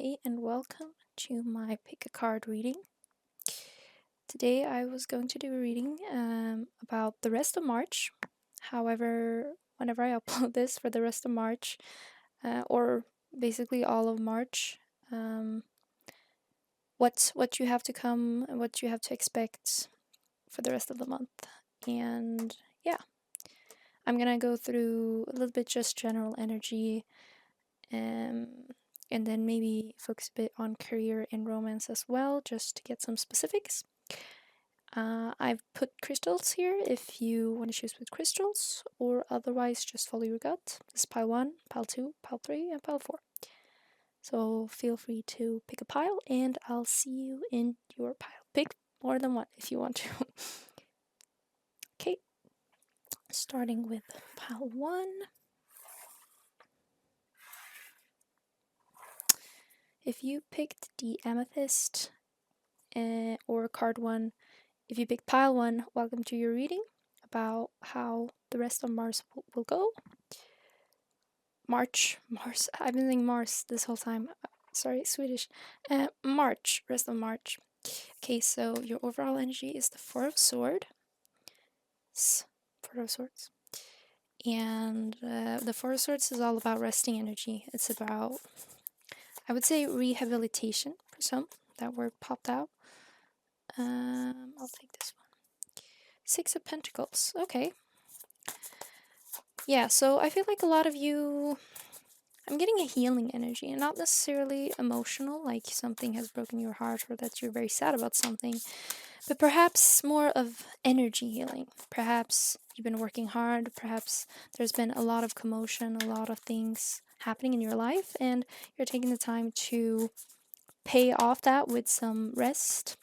Hey, and welcome to my pick a card reading. Today I was going to do a reading about the rest of March. However, whenever I upload this for the rest of March, or basically all of March, um, what you have to come and what you have to expect for the rest of the month. And yeah, I'm gonna go through a little bit just general energy, um, and then maybe focus a bit on career and romance as well, just to get some specifics. I've put crystals here if you want to choose with crystals, or otherwise just follow your gut. This is pile 1, pile 2, pile 3, and pile 4. So feel free to pick a pile, and I'll see you in your pile. Pick more than one if you want to. Okay, starting with pile 1. If you picked the amethyst or card 1, if you picked pile 1, welcome to your reading about how the rest of Mars will go. Mars. I've been saying Mars this whole time. Sorry, Swedish. March, rest of March. Okay, so your overall energy is the Four of Swords. Four of Swords. And the Four of Swords is all about resting energy. It's about, I would say, rehabilitation for some. That word popped out. I'll take this one. Six of Pentacles. Okay. Yeah, so I feel like a lot of you, I'm getting a healing energy, and not necessarily emotional, like something has broken your heart or that you're very sad about something, but perhaps more of energy healing. Perhaps you've been working hard, perhaps there's been a lot of commotion, a lot of things happening in your life, and you're taking the time to pay off that with some rest.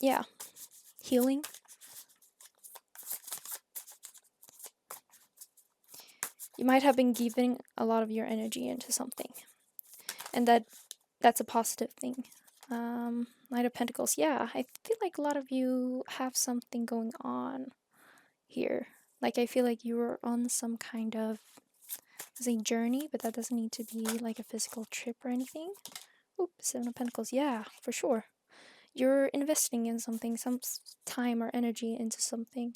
Yeah, healing. You might have been giving a lot of your energy into something, and that's a positive thing. Knight of Pentacles. Yeah, I feel like a lot of you have something going on here. Like, I feel like you're on some kind of, say, journey, but that doesn't need to be like a physical trip or anything. Oop, Seven of Pentacles. Yeah, for sure. You're investing in something, some time or energy into something.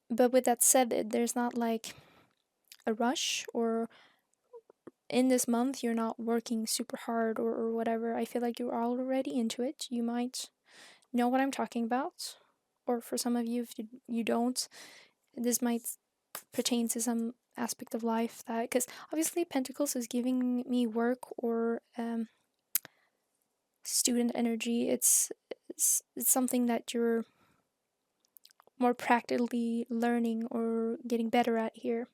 But with that said, there's not like a rush, or in this month you're not working super hard or whatever. I feel like you're already into it. You might know what I'm talking about, or for some of you, if you don't, this might pertain to some aspect of life, that, because obviously Pentacles is giving me work or student energy. It's something that you're more practically learning or getting better at here.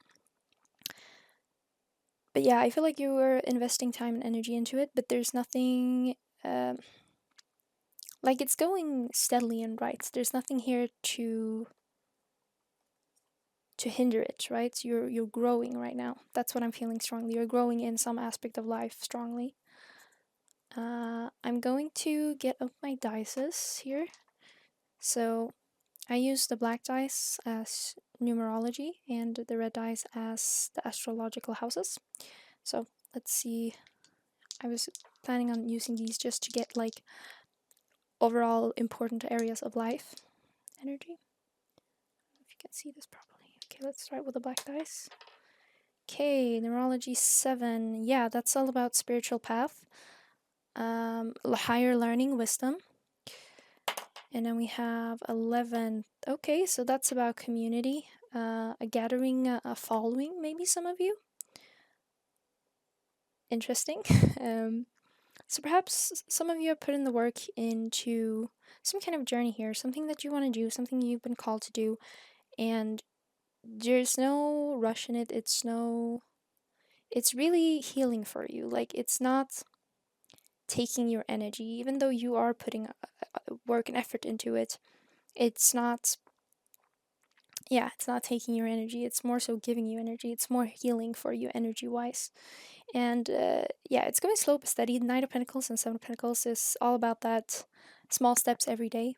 But yeah, I feel like you were investing time and energy into it, but there's nothing like, it's going steadily and right. There's nothing here to hinder it, right? You're growing right now. That's what I'm feeling strongly. You're growing in some aspect of life strongly. I'm going to get up my dices here. So I use the black dice as numerology and the red dice as the astrological houses. So let's see. I was planning on using these just to get like overall important areas of life energy. I don't know if you can see this properly. Okay, let's start with the black dice. Okay, numerology 7. Yeah, that's all about spiritual path, higher learning, wisdom. And then we have 11. Okay, so that's about community, a gathering, a following, maybe some of you. Interesting. So perhaps some of you have put in the work into some kind of journey here, something that you want to do, something you've been called to do, and there's no rush in it. It's really healing for you. Like, it's not taking your energy, even though you are putting work and effort into it. It's not taking your energy. It's more so giving you energy. It's more healing for you energy wise. And it's going slow but steady. Knight of Pentacles and Seven of Pentacles is all about that small steps every day,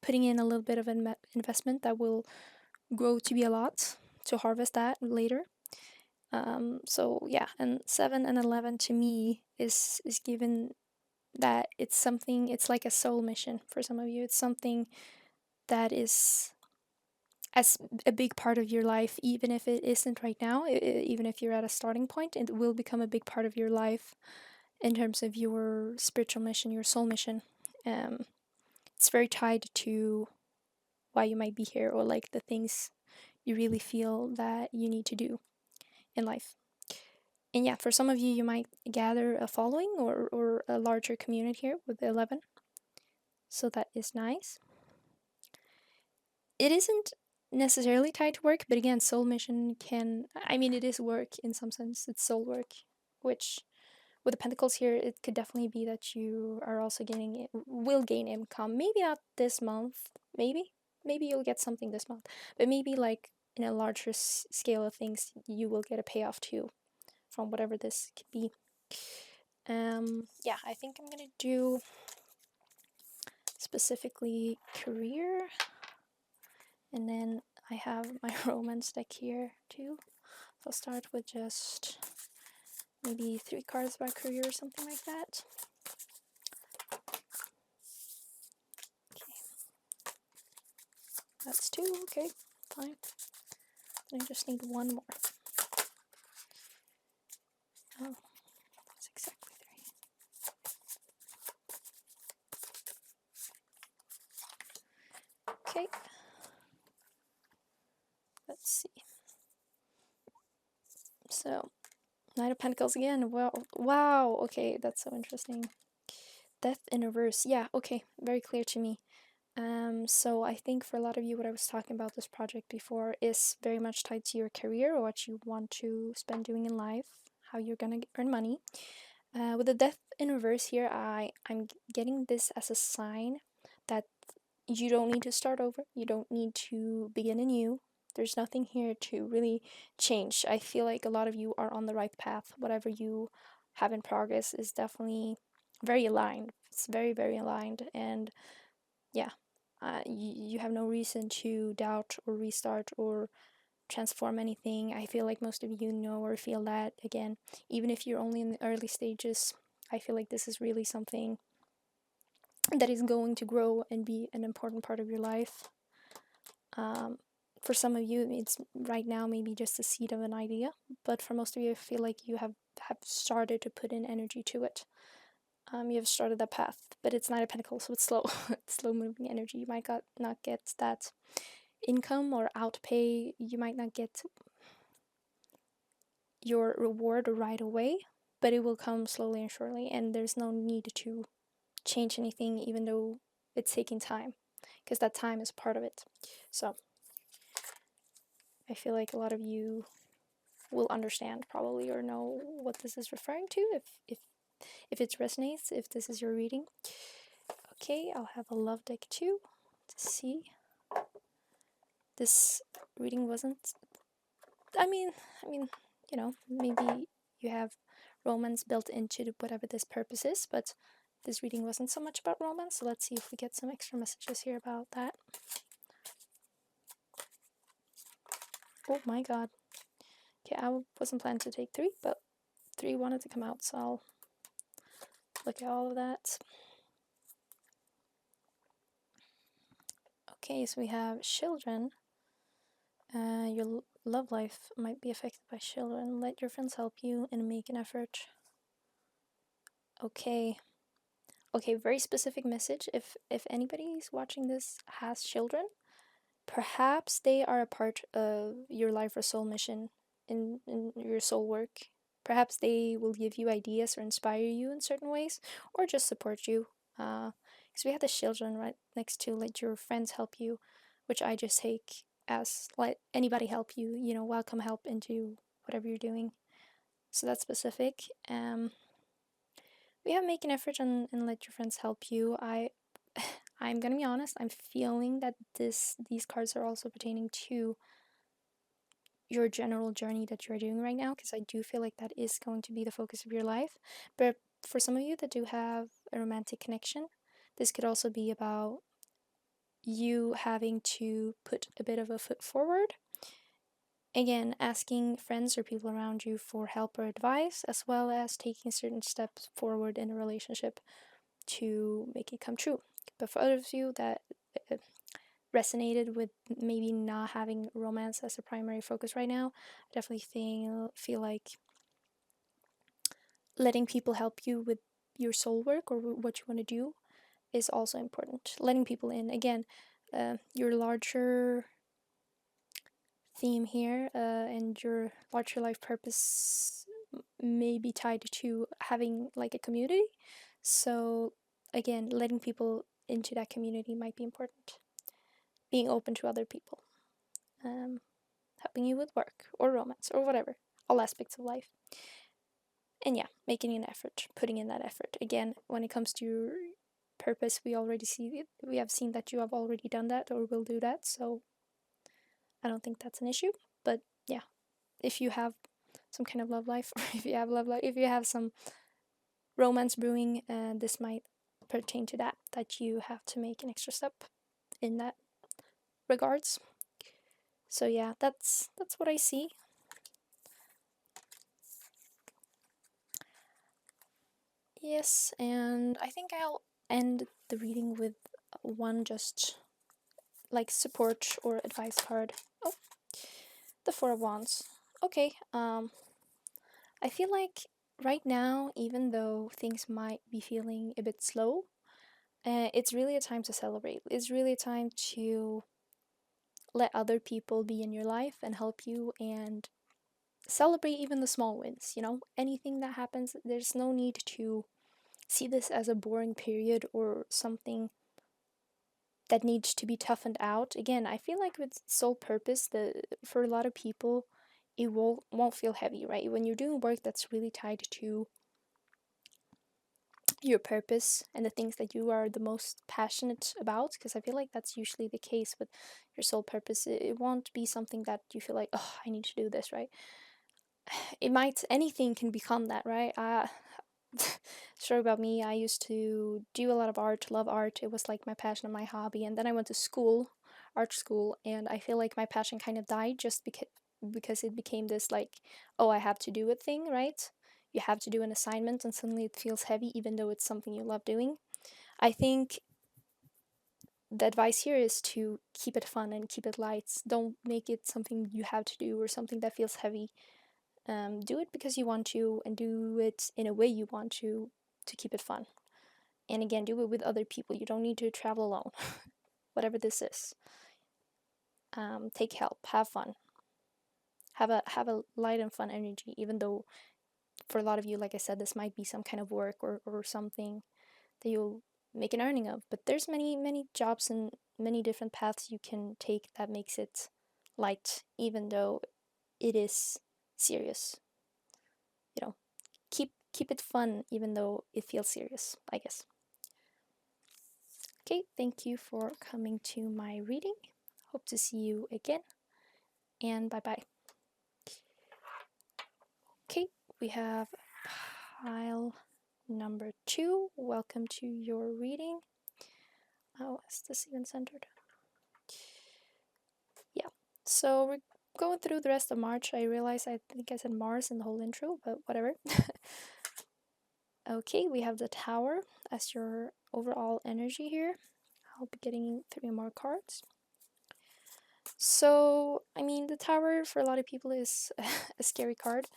putting in a little bit of investment that will grow to be a lot, to harvest that later. So yeah, and 7 and 11 to me is given that it's something, it's like a soul mission for some of you. It's something that is as a big part of your life, even if it isn't right now, even if you're at a starting point, it will become a big part of your life in terms of your spiritual mission, your soul mission. Um, it's very tied to why you might be here, or like the things you really feel that you need to do in life. And yeah, for some of you, you might gather a following or a larger community here with the 11. So that is nice. It isn't necessarily tied to work, but again, soul mission can, I mean, it is work in some sense. It's soul work, which with the pentacles here, it could definitely be that you are also will gain income. Maybe not this month, maybe you'll get something this month, but maybe like in a larger scale of things, you will get a payoff too from whatever this could be. Yeah, I think I'm gonna do specifically career, and then I have my romance deck here too. I'll start with just maybe 3 cards about career or something like that. Okay, that's 2. Okay, fine. I just need 1 more. Oh, that's exactly 3. Okay, let's see. So, Knight of Pentacles again. Wow. Okay, that's so interesting. Death in reverse. Yeah. Okay, very clear to me. So I think for a lot of you, what I was talking about this project before is very much tied to your career, or what you want to spend doing in life, how you're gonna earn money. With the death in reverse here, I'm getting this as a sign that you don't need to start over. You don't need to begin anew. There's nothing here to really change. I feel like a lot of you are on the right path. Whatever you have in progress is definitely very aligned. It's very, very aligned. And yeah, you have no reason to doubt or restart or transform anything. I feel like most of you know or feel that. Again, even if you're only in the early stages, I feel like this is really something that is going to grow and be an important part of your life. For some of you, it's right now maybe just a seed of an idea, but for most of you, I feel like you have started to put in energy to it. You have started that path, but it's not a Pentacles, so it's slow. It's slow moving energy. You might not get that income or outpay. You might not get your reward right away, but it will come slowly and surely, and there's no need to change anything, even though it's taking time, because that time is part of it. So I feel like a lot of you will understand probably, or know what this is referring to, if it resonates, if this is your reading. Okay, I'll have a love deck too to see. This reading wasn't, I mean, you know, maybe you have romance built into whatever this purpose is, but this reading wasn't so much about romance, so let's see if we get some extra messages here about that. Oh my god. Okay, I wasn't planning to take 3, but 3 wanted to come out, so I'll look at all of that. Okay, so we have children. Your love life might be affected by children. Let your friends help you and make an effort. Okay. Okay, very specific message. If anybody's watching this has children, perhaps they are a part of your life or soul mission in your soul work. Perhaps they will give you ideas or inspire you in certain ways, or just support you. Because we have the children right next to let your friends help you, which I just take as let anybody help you, you know, welcome help into whatever you're doing. So that's specific. We have make an effort and let your friends help you. I'm gonna be honest, I'm feeling that these cards are also pertaining to your general journey that you're doing right now, because I do feel like that is going to be the focus of your life. But for some of you that do have a romantic connection, this could also be about you having to put a bit of a foot forward Again, asking friends or people around you for help or advice, as well as taking certain steps forward in a relationship to make it come true. But for others of you that uh, resonated with maybe not having romance as a primary focus right now, I definitely feel like letting people help you with your soul work or what you want to do is also important. Letting people in, again, your larger theme here and your larger life purpose may be tied to having like a community. So, again, letting people into that community might be important. Being open to other people, helping you with work or romance or whatever, all aspects of life. And yeah, making an effort, putting in that effort. Again, when it comes to your purpose, we have seen that you have already done that or will do that. So I don't think that's an issue. But yeah, if you have some kind of love life, or if you have some romance brewing, this might pertain to that you have to make an extra step in that regards. So yeah, that's what I see. Yes, and I think I'll end the reading with one just like support or advice card. Oh, the Four of Wands. Okay, I feel like right now, even though things might be feeling a bit slow, it's really a time to celebrate. It's really a time to let other people be in your life and help you and celebrate even the small wins. Anything that happens, there's no need to see this as a boring period or something that needs to be toughened out. Again, I feel like with soul purpose, for a lot of people, it won't feel heavy, right? When you're doing work that's really tied to your purpose and the things that you are the most passionate about, because I feel like that's usually the case with your soul purpose. It won't be something that you feel like, oh, I need to do this, right? Anything can become that, right? Story about me, I used to do a lot of art, love art. It was like my passion and my hobby. And then I went to school, art school, and I feel like my passion kind of died just because it became this like, oh, I have to do a thing, right? You have to do an assignment, and suddenly it feels heavy, even though it's something you love doing. I think the advice here is to keep it fun and keep it light. Don't make it something you have to do or something that feels heavy. Do it because you want to, and do it in a way you want to keep it fun. And again, do it with other people. You don't need to travel alone. Whatever this is, take help, have fun, have a light and fun energy. Even though for a lot of you, like I said, this might be some kind of work or something that you'll make an earning of. But there's many jobs and many different paths you can take that makes it light, even though it is serious. You know, keep it fun, even though it feels serious, I guess. Okay, thank you for coming to my reading. Hope to see you again, and bye bye. Okay, we have pile number 2. Welcome to your reading. Oh, is this even centered? Yeah, so we're going through the rest of March. I realize I think I said Mars in the whole intro, but whatever. Okay, we have the Tower as your overall energy here. I'll be getting 3 more cards. So, I mean, the Tower for a lot of people is a scary card.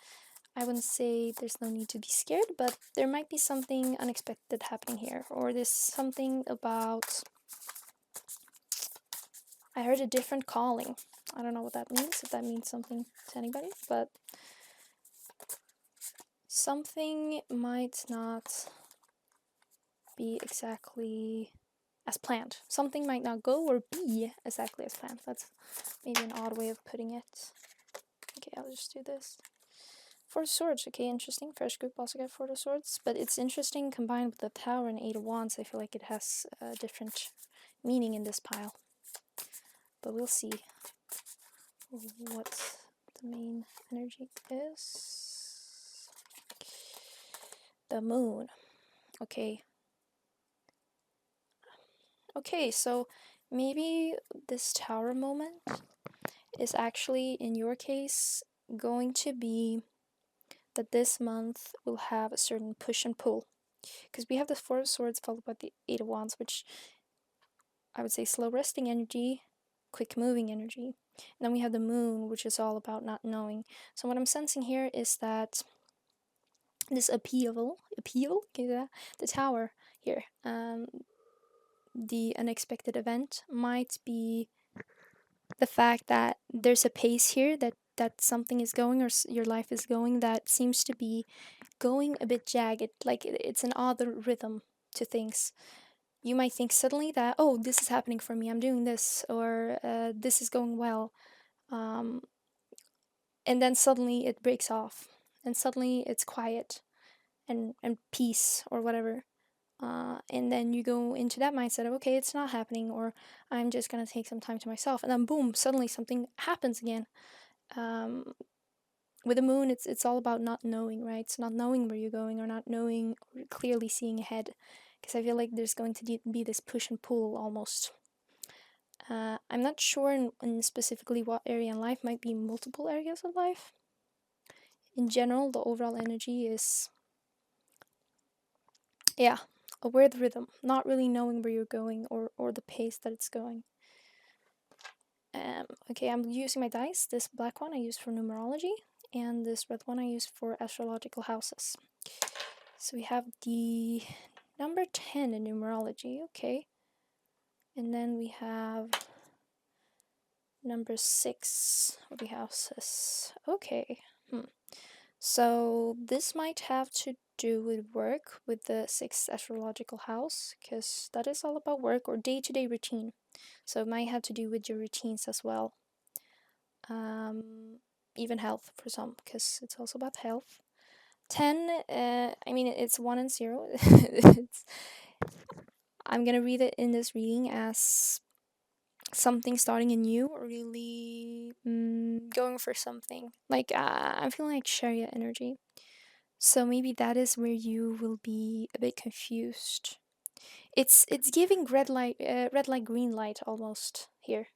I wouldn't say there's no need to be scared, but there might be something unexpected happening here, or there's something about. I heard a different calling. I don't know what that means, if that means something to anybody, but something might not be exactly as planned. Something might not go or be exactly as planned. That's maybe an odd way of putting it. Okay, I'll just do this. Four of Swords, okay, interesting. First group also got Four of Swords, but it's interesting combined with the Tower and Eight of Wands. I feel like it has a different meaning in this pile. But we'll see what the main energy is. The Moon. Okay. Okay, so maybe this Tower moment is actually, in your case, going to be that this month will have a certain push and pull. Because we have the Four of Swords followed by the Eight of Wands, which I would say slow resting energy, quick moving energy. And then we have the Moon, which is all about not knowing. So what I'm sensing here is that this upheaval, the Tower here, the unexpected event might be the fact that there's a pace here that something is going, or your life is going, that seems to be going a bit jagged, like it's an odd rhythm to things. You might think suddenly that, oh, this is happening for me, I'm doing this, or this is going well, um, and then suddenly it breaks off, and suddenly it's quiet and peace or whatever. And then you go into that mindset of, okay, it's not happening, or I'm just gonna take some time to myself, and then boom, suddenly something happens again. Um, with the Moon, it's all about not knowing, right? It's not knowing where you're going, or not knowing, or clearly seeing ahead, because I feel like there's going to be this push and pull almost. I'm not sure in specifically what area in life, might be multiple areas of life. In general, the overall energy is, yeah, a weird rhythm, not really knowing where you're going, or the pace that it's going. Okay, I'm using my dice. This black one I use for numerology, and this red one I use for astrological houses. So we have the number 10 in numerology, okay. And then we have number 6 of the houses, okay. So this might have to do with work, with the 6th astrological house, because that is all about work or day-to-day routine. So it might have to do with your routines as well. Even health for some, because it's also about health. 10, I mean, it's 1 and 0. I'm gonna read it in this reading as something starting anew, or really going for something. Like, I'm feeling like chariot energy. So maybe that is where you will be a bit confused. It's giving red light, green light almost here.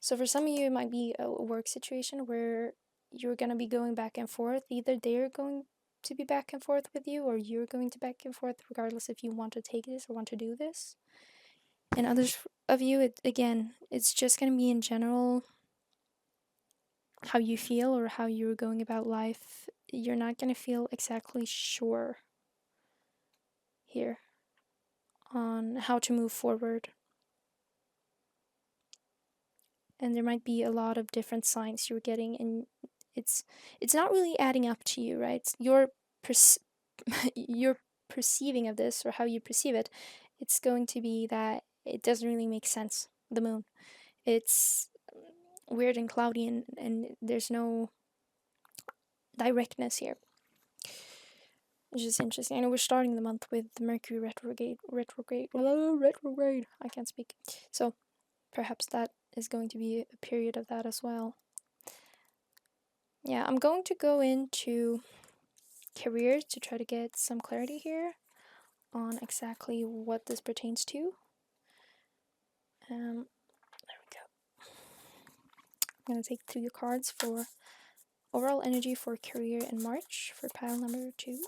So for some of you, it might be a work situation where you're gonna be going back and forth. Either they're going to be back and forth with you, or you're going to back and forth, regardless if you want to take this or want to do this. And others of you, it's just gonna be in general how you feel or how you're going about life. You're not gonna feel exactly sure here on how to move forward. And there might be a lot of different signs you're getting, and it's not really adding up to you, right? Your your perceiving of this, or how you perceive it, it's going to be that it doesn't really make sense. The Moon, it's weird and cloudy, and there's no directness here, which is interesting. I know we're starting the month with the Mercury retrograde. I can't speak. So perhaps that is going to be a period of that as well. Yeah, I'm going to go into career to try to get some clarity here on exactly what this pertains to. There we go. I'm going to take 3 cards for overall energy for career in March for pile number 2.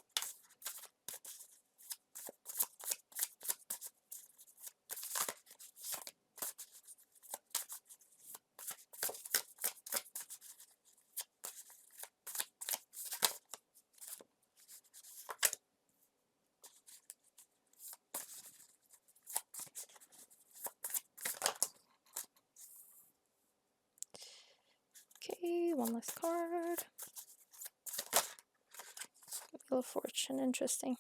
Okay, one last card. Wheel of Fortune, interesting.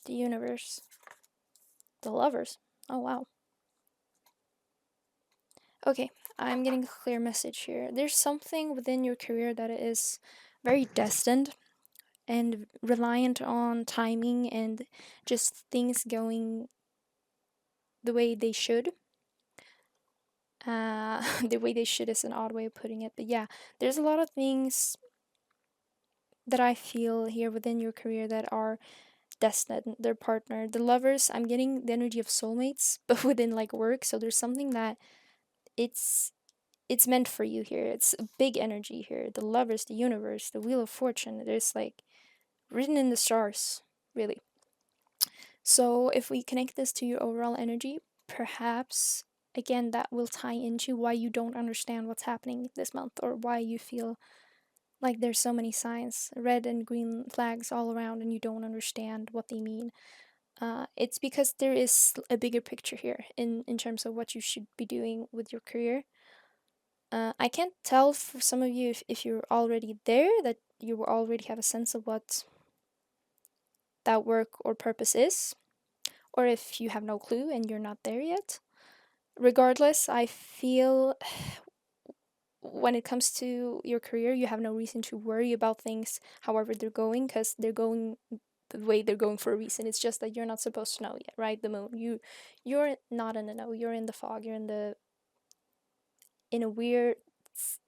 The Universe. The Lovers. Oh, wow. Okay, I'm getting a clear message here. There's something within your career that is very destined and reliant on timing and just things going the way they should. The way they should is an odd way of putting it, but yeah, there's a lot of things that I feel here within your career that are destined. Their partner, the Lovers, I'm getting the energy of soulmates, but within like work. So there's something that it's it's meant for you here. It's a big energy here. The lovers, the universe, the wheel of fortune. There's like written in the stars, really. So if we connect this to your overall energy, perhaps again that will tie into why you don't understand what's happening this month, or why you feel like there's so many signs, red and green flags all around, and you don't understand what they mean. It's because there is a bigger picture here in terms of what you should be doing with your career. I can't tell for some of you if you're already there, that you already have a sense of what that work or purpose is, or if you have no clue and you're not there yet. Regardless, I feel when it comes to your career, you have no reason to worry about things however they're going, because they're going the way they're going for a reason. It's just that you're not supposed to know yet, right? The moon. You're not in the know. You're in the fog. You're in a weird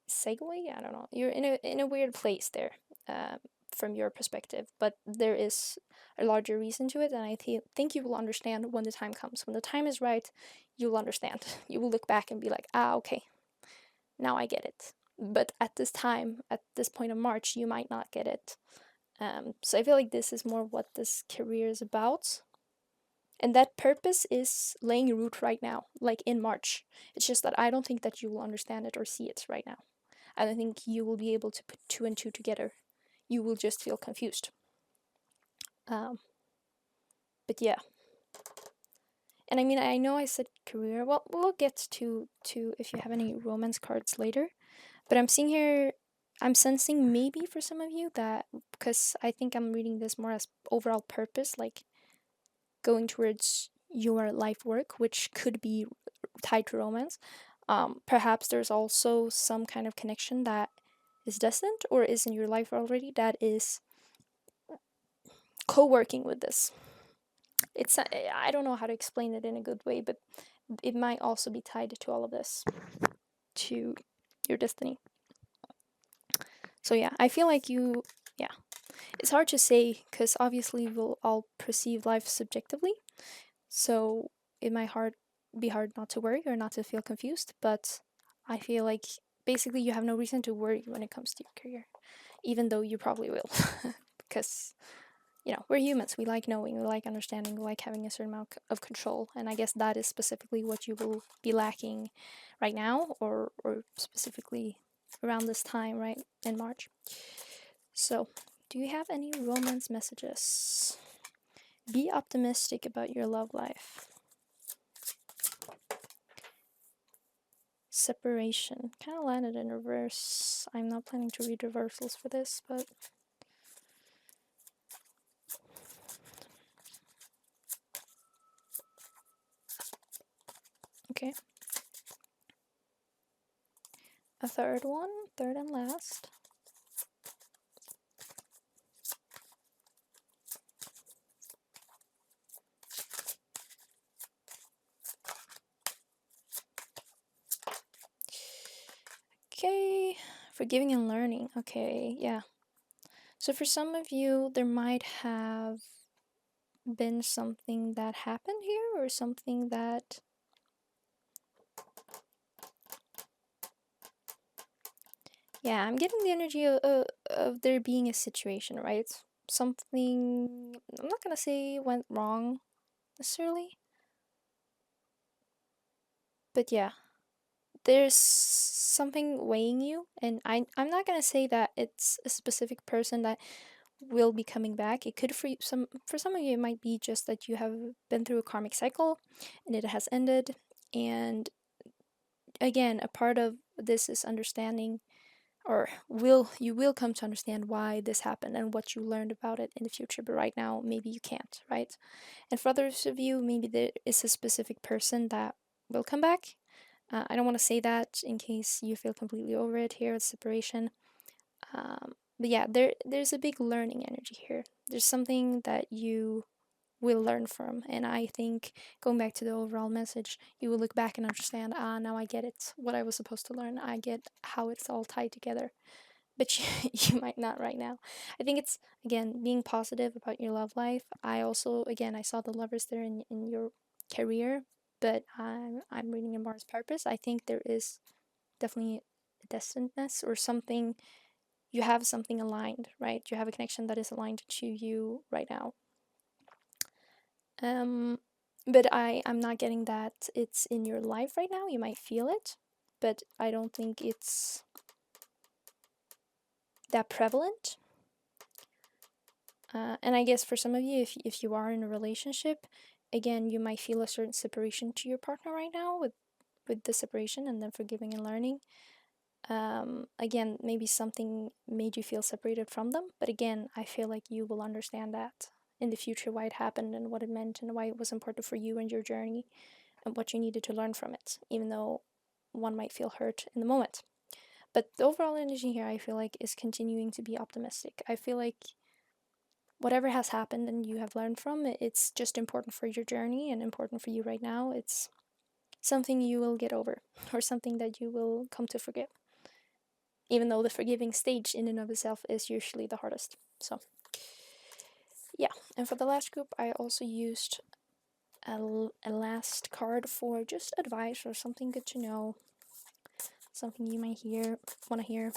segue. I don't know. You're in a weird place there, um, from your perspective. But there is a larger reason to it, and I think you will understand when the time comes. When the time is right, you'll understand. You will look back and be like, ah, okay, now I get it. But at this time, at this point of March, you might not get it. So I feel like this is more what this career is about. And that purpose is laying root right now, like in March. It's just that I don't think that you will understand it or see it right now. I don't think you will be able to put two and two together. You will just feel confused. Um, but yeah. And I mean, I know I said career. Well, we'll get to if you have any romance cards later. But I'm seeing here, I'm sensing maybe for some of you that, because I think I'm reading this more as overall purpose, like going towards your life work, which could be tied to romance. Perhaps there's also some kind of connection that is destined or is in your life already that is co-working with this. It's I don't know how to explain it in a good way, but it might also be tied to all of this, to your destiny. So yeah, I feel like yeah, it's hard to say because obviously we'll all perceive life subjectively. So it might be hard not to worry or not to feel confused, but I feel like basically you have no reason to worry when it comes to your career, even though you probably will, because we're humans. We like knowing, we like understanding, we like having a certain amount of control, and I guess that is specifically what you will be lacking right now, or specifically around this time, right in March. So, do you have any romance messages? Be optimistic about your love life. Separation. Kind of landed in reverse. I'm not planning to read reversals for this, but okay. A third one, third and last. Okay, forgiving and learning. Okay, yeah. So for some of you, there might have been something that happened here, or something that yeah, I'm getting the energy of there being a situation, right? Something, I'm not gonna say went wrong necessarily, but yeah, there's something weighing you, and I'm not gonna say that it's a specific person that will be coming back. It could for some of you it might be just that you have been through a karmic cycle and it has ended, and again, a part of this is understanding, or you will come to understand why this happened and what you learned about it in the future, but right now maybe you can't, right? And for others of you, maybe there is a specific person that will come back. I don't want to say that in case you feel completely over it here at separation. But yeah, there's a big learning energy here. There's something that you will learn from, and I think going back to the overall message, you will look back and understand. Ah, now I get it. What I was supposed to learn. I get how it's all tied together. But you might not right now. I think it's again being positive about your love life. I also again I saw the lovers there in your career. but I'm reading in Mars purpose. I think there is definitely a destinedness or something. You have something aligned, right? You have a connection that is aligned to you right now. But I'm not getting that it's in your life right now. You might feel it, but I don't think it's that prevalent. And I guess for some of you, if you are in a relationship, again, you might feel a certain separation to your partner right now with the separation and then forgiving and learning. Again, maybe something made you feel separated from them, but again, I feel like you will understand that in the future, why it happened and what it meant and why it was important for you and your journey and what you needed to learn from it, even though one might feel hurt in the moment. But the overall energy here, I feel like, is continuing to be optimistic. I feel like whatever has happened and you have learned from it, it's just important for your journey and important for you right now. It's something you will get over or something that you will come to forgive, even though the forgiving stage in and of itself is usually the hardest. So yeah, and for the last group, I also used a last card for just advice or something good to know, something you might want to hear.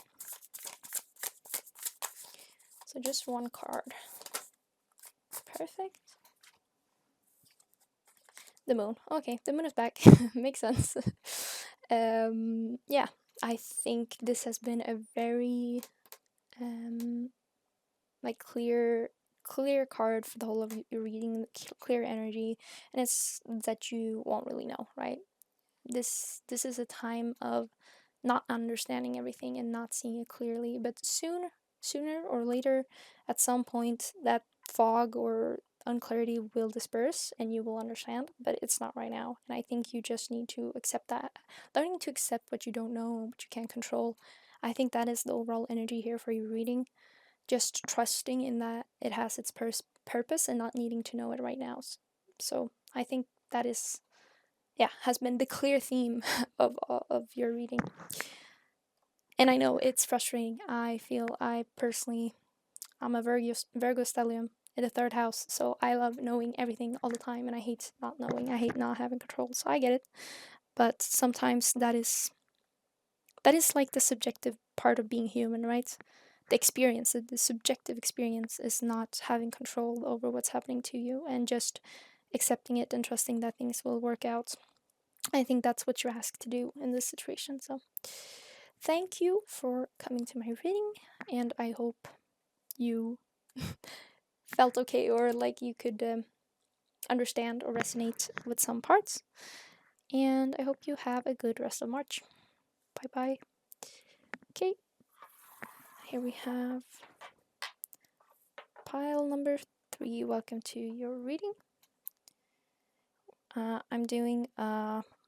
So just one card. Perfect. The moon. Okay, the moon is back. Makes sense. Yeah, I think this has been a very like clear card for the whole of your reading, clear energy, and it's that you won't really know, right? This is a time of not understanding everything and not seeing it clearly, but sooner or later, at some point, that fog or unclarity will disperse and you will understand, but it's not right now. And I think you just need to accept that. Learning to accept what you don't know, what you can't control. I think that is the overall energy here for your reading. Just trusting in that it has its purpose and not needing to know it right now. So I think that is, yeah, has been the clear theme of your reading. And I know it's frustrating. I feel I personally, I'm a Virgo stellium in the third house, so I love knowing everything all the time, and I hate not knowing. I hate not having control. So I get it, but sometimes that is like the subjective part of being human, right? The experience, the subjective experience, is not having control over what's happening to you and just accepting it and trusting that things will work out. I think that's what you're asked to do in this situation. So thank you for coming to my reading, and I hope you felt okay or like you could understand or resonate with some parts. And I hope you have a good rest of March. Bye bye. Okay, here we have pile number 3. Welcome to your reading. I'm doing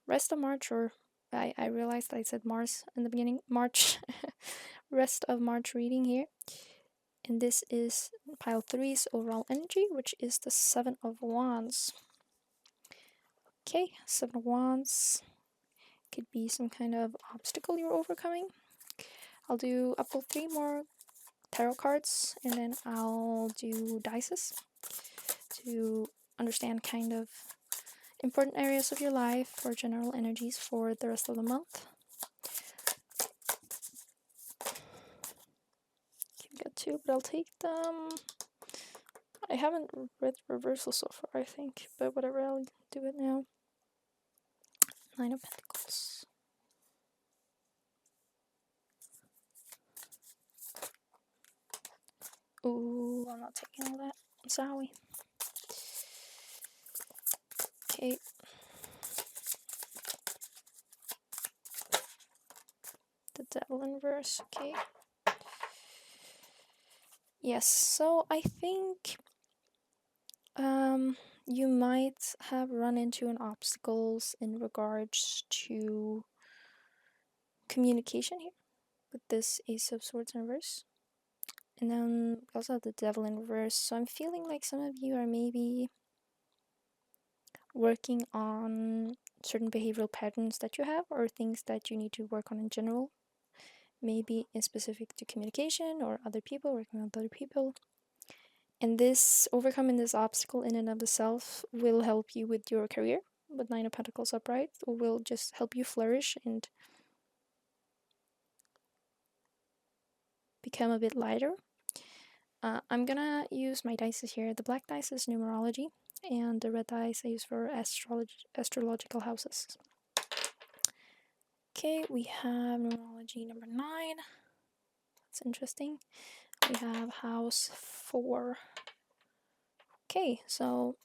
rest of March, or I realized I said Mars in the beginning. March. Rest of March reading here. And this is pile 3's overall energy, which is the 7 of Wands. Okay, 7 of Wands. Could be some kind of obstacle you're overcoming. I'll pull 3 more tarot cards, and then I'll do dices to understand kind of important areas of your life for general energies for the rest of the month. I've got 2, but I'll take them. I haven't read reversal so far, I think, but whatever, I'll do it now. 9 of Pentacles. Ooh, I'm not taking all that. I'm sorry. Okay. The Devil in reverse. Okay. Yes, so I think you might have run into an obstacles in regards to communication here with this Ace of Swords in reverse. And then we also have the Devil in reverse. So I'm feeling like some of you are maybe working on certain behavioral patterns that you have or things that you need to work on in general. Maybe in specific to communication or other people, working with other people. And this overcoming this obstacle in and of itself will help you with your career, with Nine of Pentacles upright will just help you flourish and become a bit lighter. I'm gonna use my dice here. The black dice is numerology, and the red dice I use for astrological houses. Okay, we have numerology number 9. That's interesting. We have house 4. Okay, so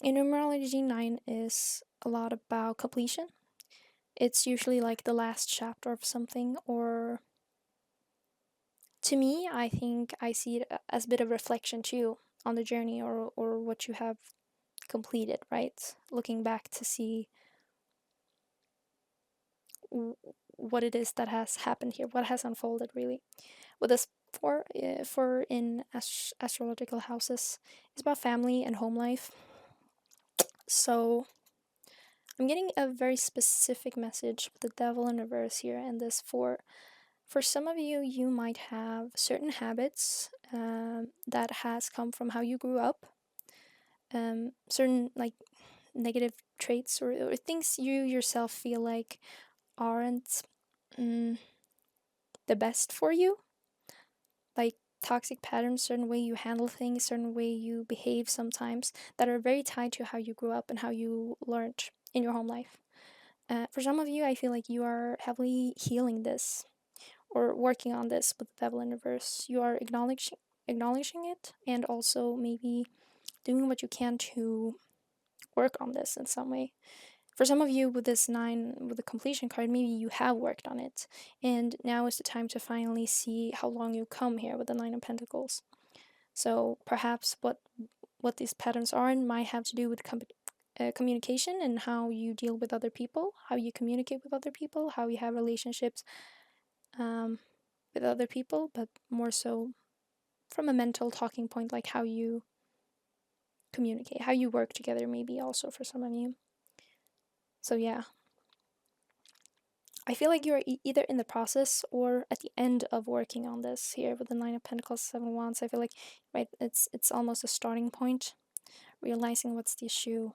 in numerology 9 is a lot about completion. It's usually like the last chapter of something, or to me, I think I see it as a bit of reflection too on the journey, or what you have completed, right? Looking back to see what it is that has happened here, what has unfolded really. With this for in astrological houses, it's about family and home life. So I'm getting a very specific message with the devil in reverse here, and this for some of you, you might have certain habits that has come from how you grew up, certain like negative traits or things you yourself feel like aren't the best for you, like toxic patterns, certain way you handle things, certain way you behave sometimes, that are very tied to how you grew up and how you learned in your home life. For some of you, I feel like you are heavily healing this or working on this with the devil in reverse. You are acknowledging it, and also maybe doing what you can to work on this in some way. For some of you with this 9, with the completion card, maybe you have worked on it, and now is the time to finally see how long you come here with the 9 of Pentacles. So perhaps what these patterns are might have to do with communication and how you deal with other people, how you communicate with other people, how you have relationships with other people, but more so from a mental talking point, like how you communicate, how you work together, maybe also for some of you. So yeah, I feel like you're either in the process or at the end of working on this here with the 9 of Pentacles, 7 of Wands. I feel like, right, it's almost a starting point, realizing what's the issue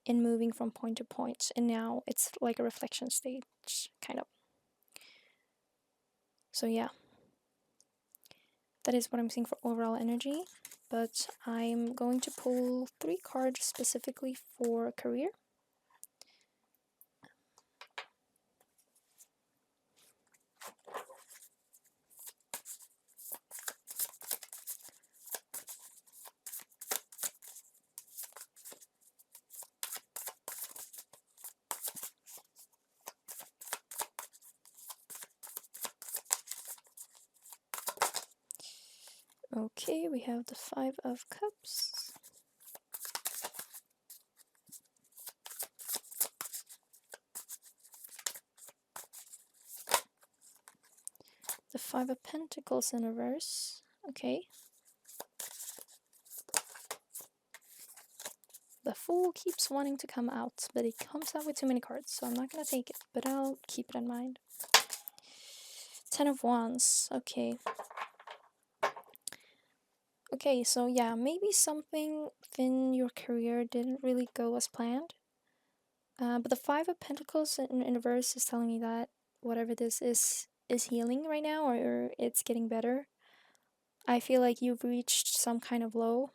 and moving from point to point, and now it's like a reflection stage, kind of. So yeah, that is what I'm seeing for overall energy, but I'm going to pull 3 cards specifically for career. Okay, we have the 5 of Cups. The 5 of Pentacles in reverse. Okay. The Fool keeps wanting to come out, but it comes out with too many cards, so I'm not gonna take it, but I'll keep it in mind. 10 of Wands. Okay. Okay, so yeah, maybe something in your career didn't really go as planned. But the 5 of Pentacles in reverse is telling me that whatever this is healing right now, or it's getting better. I feel like you've reached some kind of low,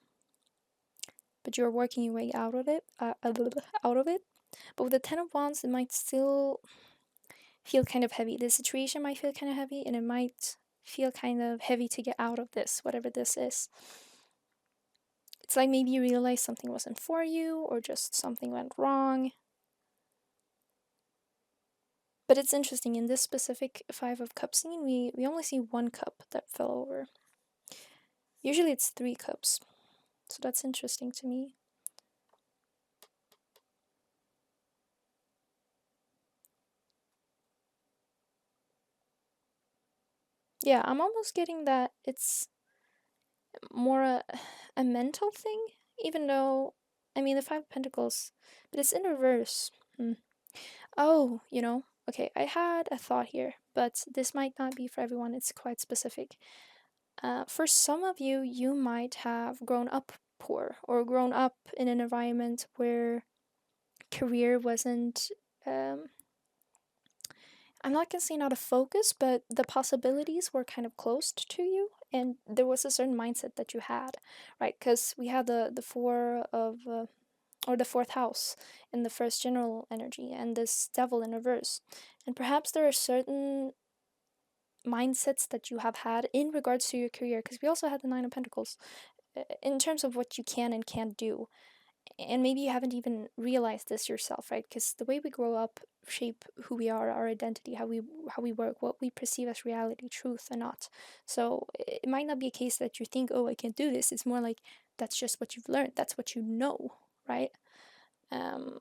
but you're working your way out of it. But with the 10 of Wands, it might still feel kind of heavy. The situation might feel kind of heavy, and it might feel kind of heavy to get out of this, whatever this is. It's like maybe you realize something wasn't for you, or just something went wrong. But it's interesting, in this specific 5 of Cups scene, we only see 1 cup that fell over. Usually it's 3 cups. So that's interesting to me. Yeah, I'm almost getting that it's more a mental thing, even though, I mean, the 5 of Pentacles, but it's in reverse. Oh, okay, I had a thought here, but this might not be for everyone, it's quite specific. For some of you, you might have grown up poor or grown up in an environment where career wasn't, I'm not gonna say not a focus, but the possibilities were kind of closed to you, and there was a certain mindset that you had, right? Because we had the four of or the fourth house in the first general energy, and this devil in reverse, and perhaps there are certain mindsets that you have had in regards to your career, because we also had the nine of pentacles in terms of what you can and can't do, and maybe you haven't even realized this yourself, right? Because the way we grow up shape who we are, our identity, how we work, what we perceive as reality, truth, and not. So it might not be a case that you think, oh, I can't do this. It's more like that's just what you've learned. That's what you know, right? Um,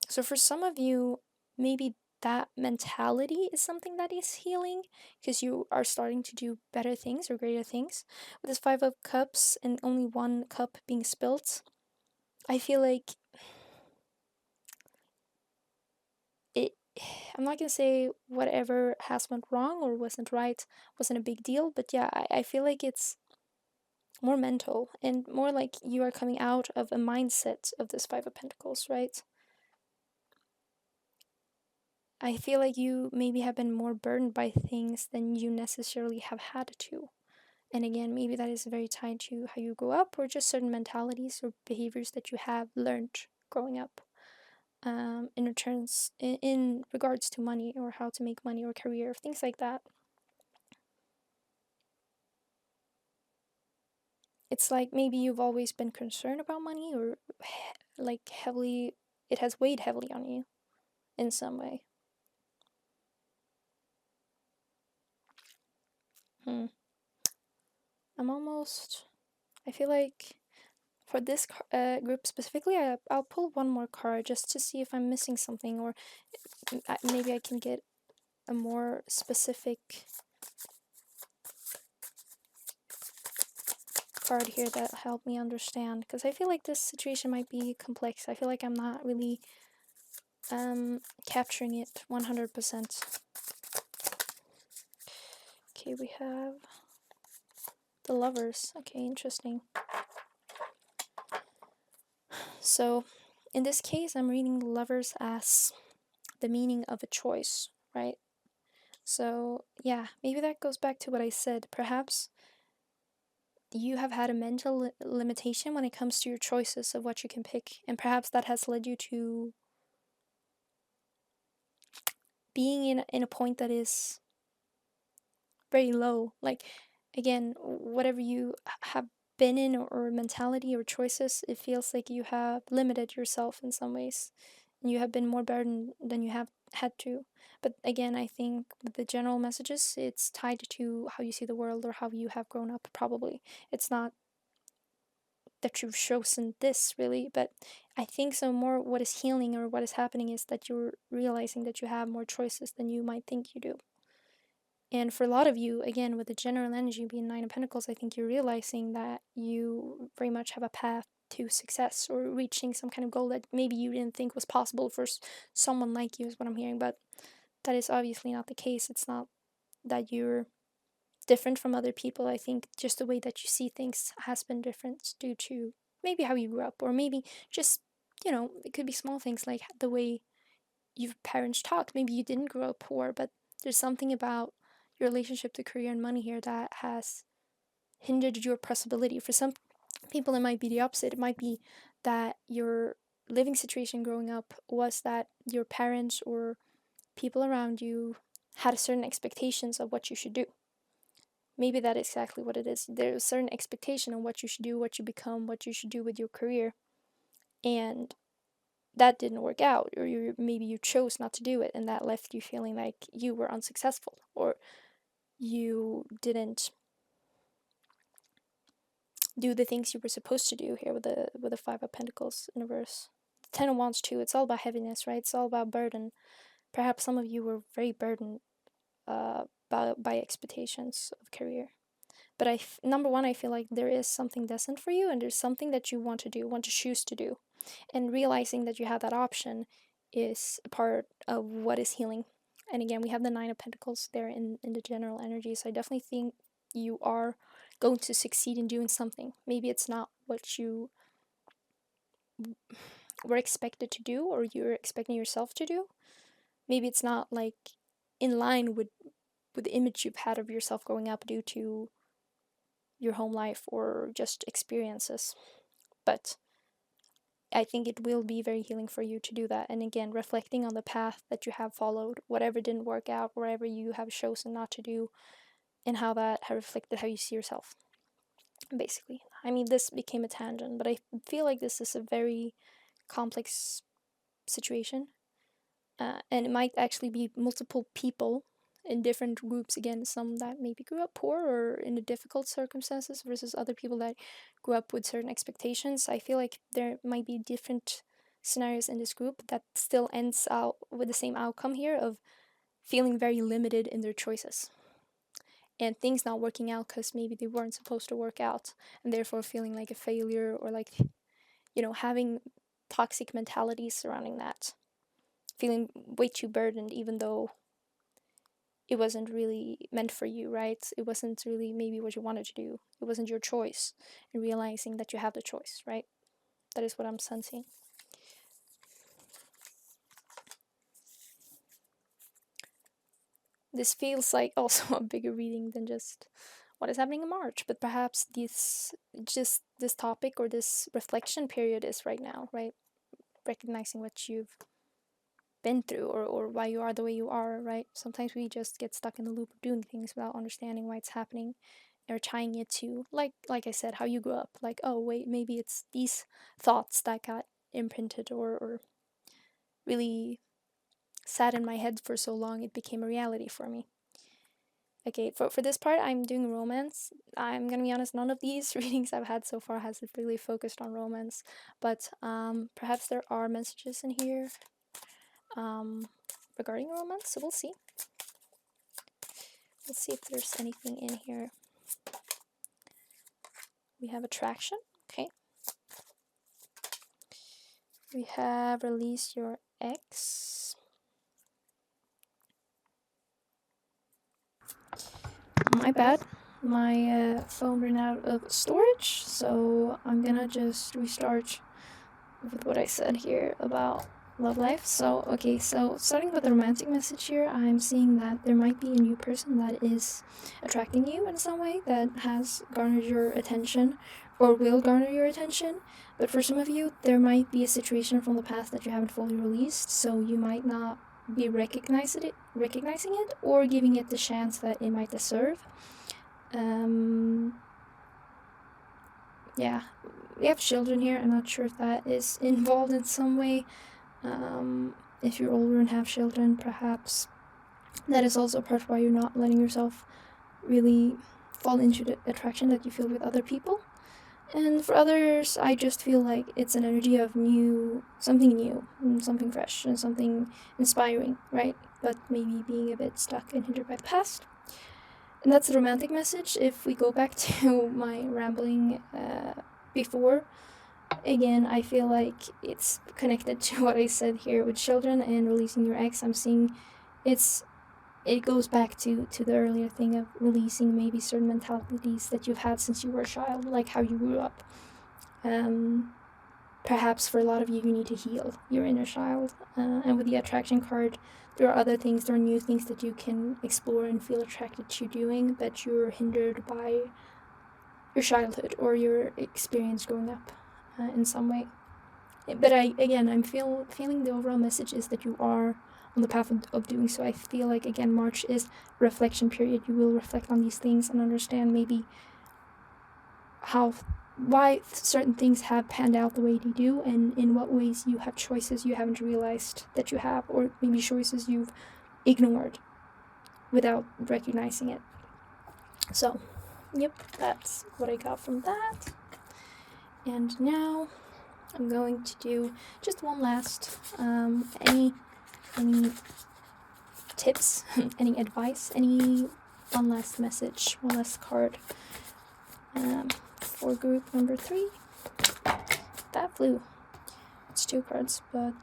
so for some of you, maybe that mentality is something that is healing because you are starting to do better things or greater things. With this Five of Cups and only one cup being spilt, I feel like it. I'm not gonna say whatever has went wrong or wasn't right wasn't a big deal, but yeah, I feel like it's more mental and more like you are coming out of a mindset of this Five of Pentacles, right? I feel like you maybe have been more burdened by things than you necessarily have had to. And again, maybe that is very tied to how you grew up or just certain mentalities or behaviors that you have learned growing up, in regards to money or how to make money or career, things like that. It's like maybe you've always been concerned about money or like heavily, it has weighed heavily on you in some way. Hmm. I feel like for this group specifically, I'll pull one more card just to see if I'm missing something, or maybe I can get a more specific card here that help me understand, because I feel like this situation might be complex. I feel like I'm not really capturing it 100%. Okay, we have the Lovers. Okay, interesting. So in this case, I'm reading the Lovers as the meaning of a choice, right? So yeah, maybe that goes back to what I said. Perhaps you have had a mental limitation when it comes to your choices of what you can pick, and perhaps that has led you to being in a point that is very low. Like, again, whatever you have been in, or mentality or choices, it feels like you have limited yourself in some ways, and you have been more burdened than you have had to. But again, I think with the general messages, it's tied to how you see the world or how you have grown up, probably. It's not that you've chosen this really, but I think so more what is healing or what is happening is that you're realizing that you have more choices than you might think you do. And for a lot of you, again, with the general energy being Nine of Pentacles, I think you're realizing that you very much have a path to success or reaching some kind of goal that maybe you didn't think was possible for someone like you, is what I'm hearing. But that is obviously not the case. It's not that you're different from other people. I think just the way that you see things has been different due to maybe how you grew up, or maybe just, it could be small things like the way your parents talk. Maybe you didn't grow up poor, but there's something about your relationship to career and money here that has hindered your possibility. For some people, it might be the opposite. It might be that your living situation growing up was that your parents or people around you had certain expectations of what you should do. Maybe that is exactly what it is. There's a certain expectation on what you should do, what you become, what you should do with your career. And that didn't work out, or maybe you chose not to do it, and that left you feeling like you were unsuccessful, or you didn't do the things you were supposed to do here with the Five of Pentacles in reverse. The Ten of Wands too, it's all about heaviness, right? It's all about burden. Perhaps some of you were very burdened by expectations of career. But number one, I feel like there is something destined for you, and there's something that you want to do, want to choose to do. And realizing that you have that option is a part of what is healing. And again, we have the Nine of Pentacles there in the general energy. So I definitely think you are going to succeed in doing something. Maybe it's not what you were expected to do or you're expecting yourself to do. Maybe it's not like in line with the image you've had of yourself growing up due to your home life or just experiences. But I think it will be very healing for you to do that. And again, reflecting on the path that you have followed, whatever didn't work out, whatever you have chosen not to do, and how that has reflected how you see yourself. Basically, I mean, this became a tangent, but I feel like this is a very complex situation, and it might actually be multiple people in different groups. Again, some that maybe grew up poor or in a difficult circumstances versus other people that grew up with certain expectations. I feel like there might be different scenarios in this group that still ends out with the same outcome here of feeling very limited in their choices and things not working out because maybe they weren't supposed to work out, and therefore feeling like a failure or like, having toxic mentalities surrounding that, feeling way too burdened even though it wasn't really meant for you, right? It wasn't really maybe what you wanted to do. It wasn't your choice, and realizing that you have the choice, right? That is what I'm sensing. This feels like also a bigger reading than just what is happening in March, but perhaps this topic or this reflection period is right now, right? Recognizing what you've been through or why you are the way you are, right? Sometimes we just get stuck in the loop of doing things without understanding why it's happening or tying it to like I said, how you grew up. Like, oh wait, maybe it's these thoughts that got imprinted or really sat in my head for so long it became a reality for me. Okay, for this part, I'm doing romance. I'm gonna be honest, none of these readings I've had so far has really focused on romance, but perhaps there are messages in here regarding romance, so we'll see. Let's see if there's anything in here. We have attraction, okay. We have release your ex. My bad. My phone ran out of storage, so I'm gonna just restart with what I said here about love life. So, okay, so starting with the romantic message here, I'm seeing that there might be a new person that is attracting you in some way that has garnered your attention or will garner your attention. But for some of you, there might be a situation from the past that you haven't fully released, so you might not be recognizing it or giving it the chance that it might deserve. Yeah, we have children here. I'm not sure if that is involved in some way. If you're older and have children, perhaps that is also part of why you're not letting yourself really fall into the attraction that you feel with other people. And for others, I just feel like it's an energy of something new, and something fresh, and something inspiring, right? But maybe being a bit stuck and hindered by the past. And that's the romantic message. If we go back to my rambling before, again, I feel like it's connected to what I said here with children and releasing your ex. I'm seeing it goes back to the earlier thing of releasing maybe certain mentalities that you've had since you were a child, like how you grew up. Perhaps for a lot of you, you need to heal your inner child. And with the attraction card, there are new things that you can explore and feel attracted to doing, but you're hindered by your childhood or your experience growing up in some way. But I'm feeling the overall message is that you are on the path of doing so. I feel like, again, March is reflection period. You will reflect on these things and understand maybe why certain things have panned out the way they do, and in what ways you have choices you haven't realized that you have, or maybe choices you've ignored without recognizing it. So, yep, that's what I got from that. And now I'm going to do just one last, any tips, any advice, one last message, one last card for group number 3. That flew. It's 2 cards, but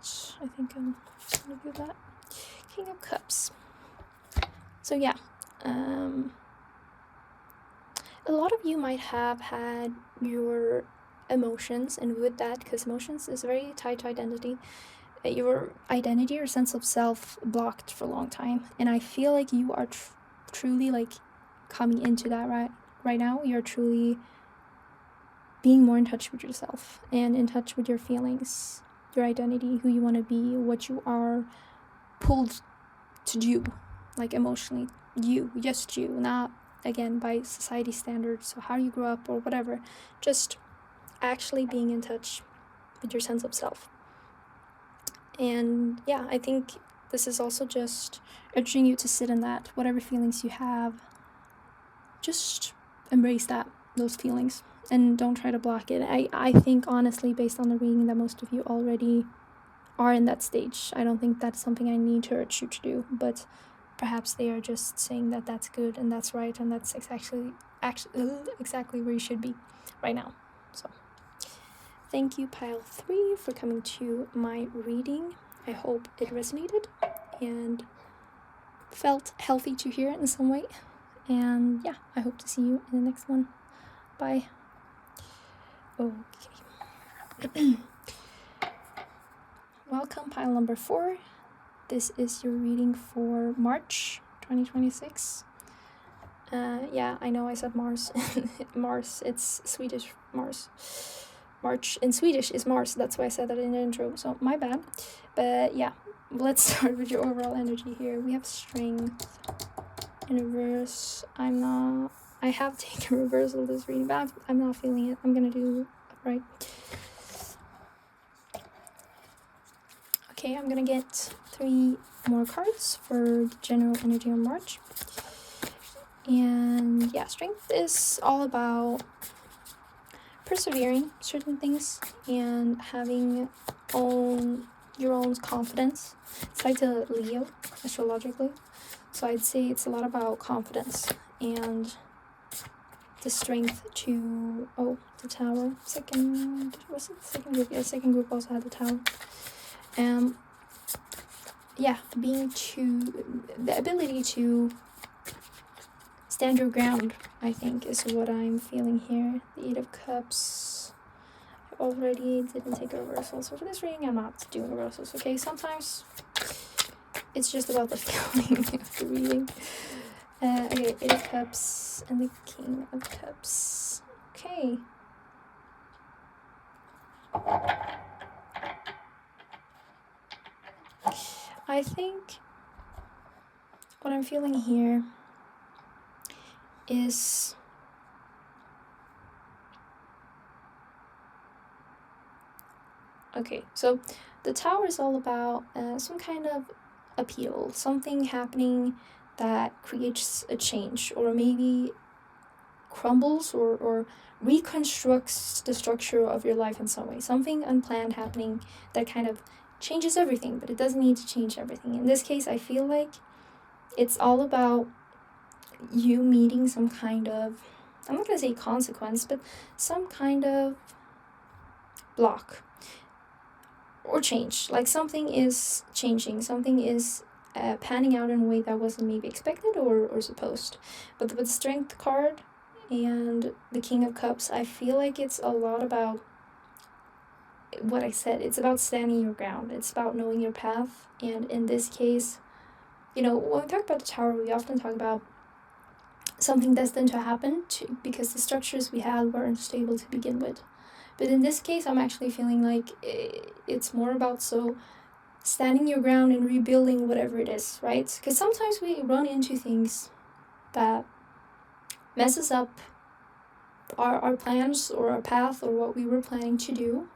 I think I'm just gonna do that. King of Cups. So yeah, a lot of you might have had your emotions, and with that, because emotions is very tied to identity, your identity or sense of self blocked for a long time. And I feel like you are truly like coming into that right now. You're truly being more in touch with yourself and in touch with your feelings, your identity, who you want to be, what you are pulled to do, like emotionally, just you, not again by society standards, so how you grew up or whatever, just actually being in touch with your sense of self. And yeah, I think this is also just urging you to sit in that, whatever feelings you have, just embrace those feelings, and don't try to block it. I think honestly, based on the reading, that most of you already are in that stage. I don't think that's something I need to urge you to do, but perhaps they are just saying that that's good and that's right and that's exactly where you should be right now. So thank you, Pile 3, for coming to my reading. I hope it resonated and felt healthy to hear it in some way. And yeah, I hope to see you in the next one. Bye. Okay. Welcome, Pile number 4. This is your reading for March 2026. Yeah, I know I said Mars. Mars, it's Swedish Mars. March in Swedish is Mars, that's why I said that in the intro, so my bad. But yeah, let's start with your overall energy here. We have strength in reverse. I have taken reversal of this reading, but I'm not feeling it. I'm gonna do upright. Okay, I'm gonna get 3 more cards for general energy on March. And yeah, strength is all about persevering certain things and having your own confidence. It's tied to Leo astrologically, so I'd say it's a lot about confidence and the strength to the Tower. Second group? Yeah, second group also had the Tower. Yeah, the ability to stand your ground, I think, is what I'm feeling here. The 8 of Cups. I already didn't take a reversal, so for this reading I'm not doing reversals, okay? Sometimes it's just about the feeling of the reading. Okay, 8 of Cups and the King of Cups. Okay. I think what I'm feeling here is okay, so the Tower is all about some kind of appeal, something happening that creates a change, or maybe crumbles or reconstructs the structure of your life in some way. Something unplanned happening that kind of changes everything, but it doesn't need to change everything. In this case, I feel like it's all about you meeting some kind of, I'm not going to say consequence, but some kind of block or change. Like something is changing, something is panning out in a way that wasn't maybe expected or supposed. But with the Strength card and the King of Cups, I feel like it's a lot about what I said. It's about standing your ground. It's about knowing your path. And in this case, when we talk about the Tower, we often talk about something destined to happen because the structures we had weren't stable to begin with. But in this case, I'm actually feeling like it's more about standing your ground and rebuilding whatever it is, right? Because sometimes we run into things that messes up our plans or our path or what we were planning to do.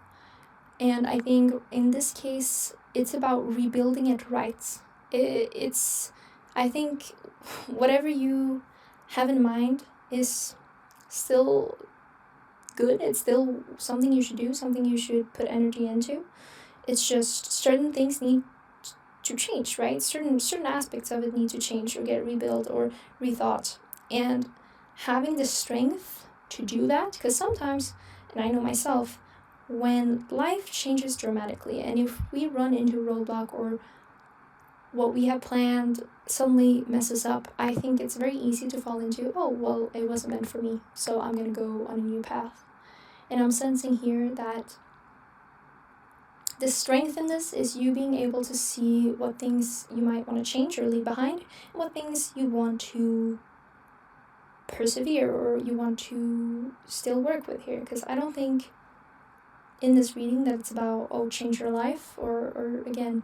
And I think in this case, it's about rebuilding it right. I think whatever you have in mind is still good. It's still something you should do, something you should put energy into. It's just certain things need to change, right? Certain aspects of it need to change or get rebuilt or rethought. And having the strength to do that, because sometimes, and I know myself, when life changes dramatically and if we run into a roadblock or what we have planned suddenly messes up, I think it's very easy to fall into, oh, well, it wasn't meant for me, so I'm going to go on a new path. And I'm sensing here that the strength in this is you being able to see what things you might want to change or leave behind, and what things you want to persevere or you want to still work with here. Because I don't think in this reading that it's about, oh, change your life, or again,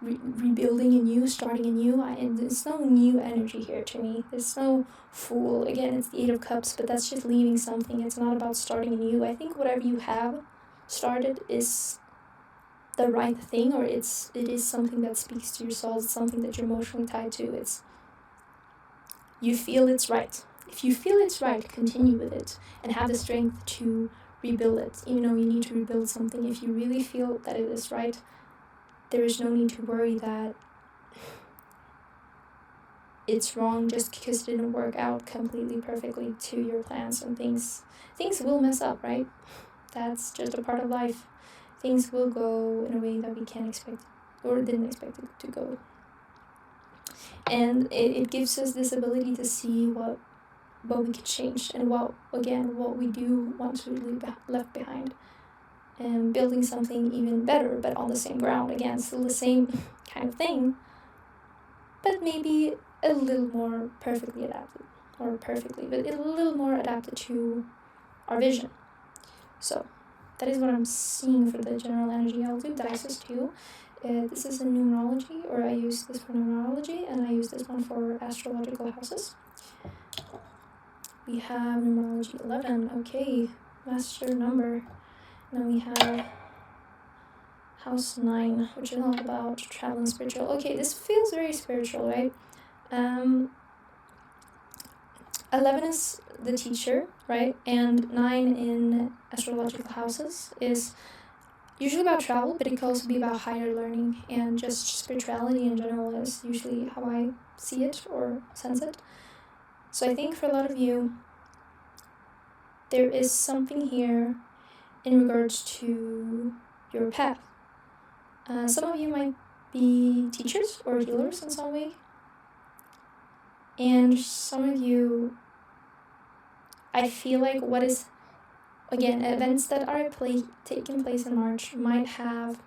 rebuilding anew, starting anew. And there's no new energy here to me. There's no fool. Again, it's the Eight of Cups, but that's just leaving something. It's not about starting anew. I think whatever you have started is the right thing, or it is something that speaks to your soul. It's something that you're emotionally tied to. You feel it's right. If you feel it's right, continue with it and have the strength to rebuild it. Even though you need to rebuild something, if you really feel that it is right, there is no need to worry that it's wrong just because it didn't work out completely perfectly to your plans. And things will mess up, right? That's just a part of life. Things will go in a way that we can't expect or didn't expect it to go. And it gives us this ability to see what we could change and what we do want to leave left behind, and building something even better, but on the same ground. Again, still the same kind of thing, but maybe a little more perfectly adapted, but a little more adapted to our vision. So that is what I'm seeing for the general energy. I'll do dices too. This is a numerology, or I use this for numerology, and I use this one for astrological houses. We have numerology 11, okay, master number. Then we have house 9, which is all about travel and spiritual. Okay, this feels very spiritual, right? 11 is the teacher, right? And 9 in astrological houses is usually about travel, but it can also be about higher learning, and just spirituality in general is usually how I see it or sense it. So I think for a lot of you, there is something here in regards to your path. Some of you might be teachers or healers in some way, and some of you, I feel like events that are taking place in March might have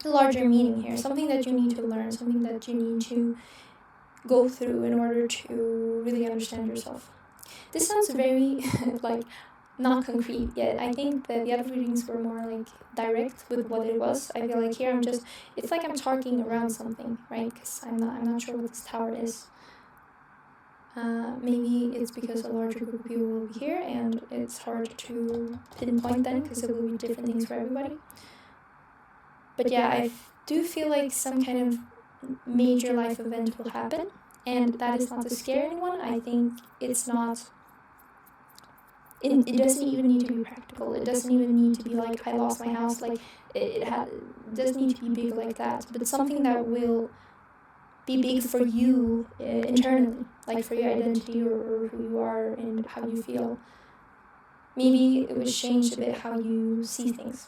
a larger meaning here, something that you need to learn, something that you need to go through in order to really understand yourself. This sounds very not concrete yet. I think that the other readings were more direct with what it was. I feel like here it's like I'm talking around something, right? Because I'm not sure what this tower is. Maybe it's because a larger group of people will be here, and it's hard to pinpoint then because it will be different things for everybody. But yeah, I do feel like some kind of major life event will happen, and that is not to scare anyone. I think it's not. It doesn't even need to be practical. It doesn't even need to be like I lost my house. It doesn't need to be big like that. But something that will be big for you internally, like for your identity or who you are and how you feel. Maybe it would change a bit how you see things.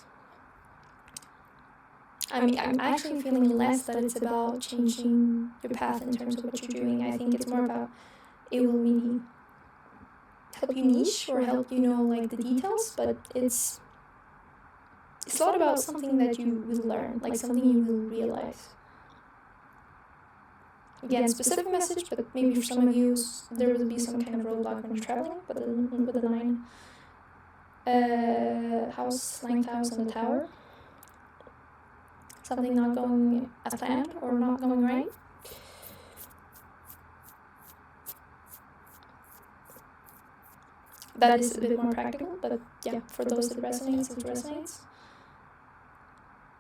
I mean, I'm actually feeling less that it's about changing your path in terms of what you're doing. I think it's more about it will maybe help you niche or help you know the details, but it's a lot about something that you will learn, something you will realize. Again, specific message, but maybe for some of you there will be some kind of roadblock when you're traveling with the 9 9th house and the tower. Something not going as planned or not going right. That is a bit more practical, but yeah, for those that resonates, it resonates.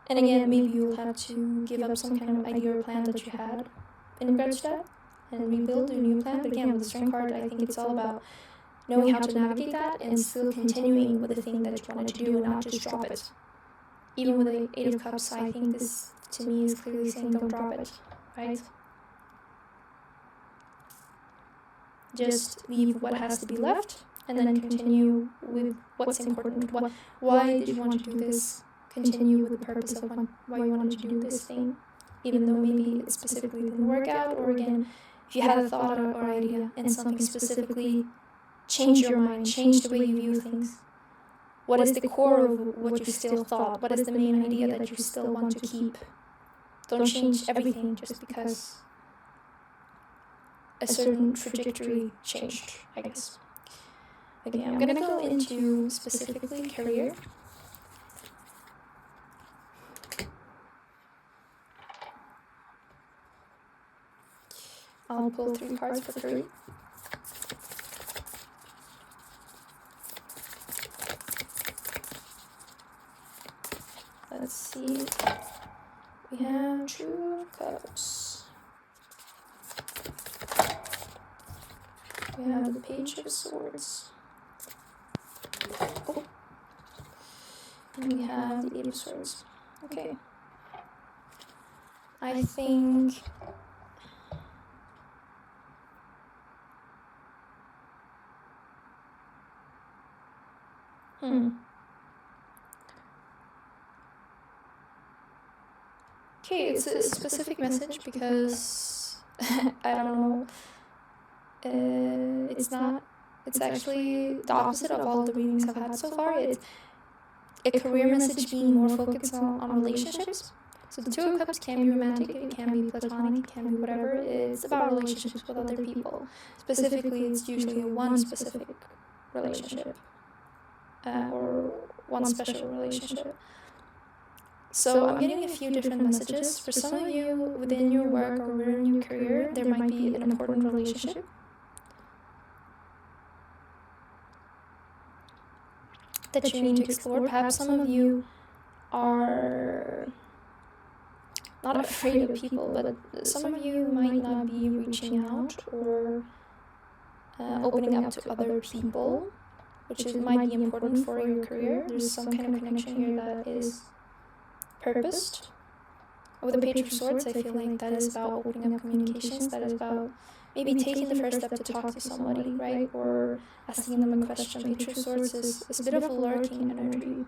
And again, maybe you'll have to give up some kind of idea or plan that you had in regards to that and rebuild a new plan. But again, with the Strength card, I think it's all about knowing how to navigate that and still continuing with the thing that you wanted to do and not just drop it. Even with the 8 of Cups, I think this, to me, is clearly saying don't drop it, right? Just leave what has to be left and then continue with what's important. Why did you want to do this? Continue with the purpose of why you wanted to do this thing. even though maybe it specifically didn't work out, or again, if you had a thought or idea and something specifically changed your mind, changed the way you view things. What is the core of what you still thought? What is the main idea that you still want to keep? Don't change everything just because a certain trajectory changed, I guess. Okay, I'm gonna go into specifically career. I'll pull 3 cards for free. Let's see. We have Two of Cups. We have the Page of Swords. Oh. And we have the Eight of Swords. Okay. I think Okay, it's a specific message because I don't know. It's actually the opposite of all the readings I've had so far. It's a career message being more focused on relationships. So the Two of Cups can be romantic, it can be platonic, it can be whatever. It's about relationships with other people. Specifically, it's usually one specific relationship or one special relationship. So I'm getting a few different messages. For some of you, within your work or within your career, there might be an important relationship that you need to explore. Perhaps some of you are not afraid of people, but some of you might not be reaching out or opening up to other people, which might be important for your career. There's some kind of connection here that is purposed. With the Page of Swords, I feel like that is about opening up communications, that is about maybe taking the first step to talk to somebody, right? Or asking them a question. Page of Swords is a bit of a lurking energy.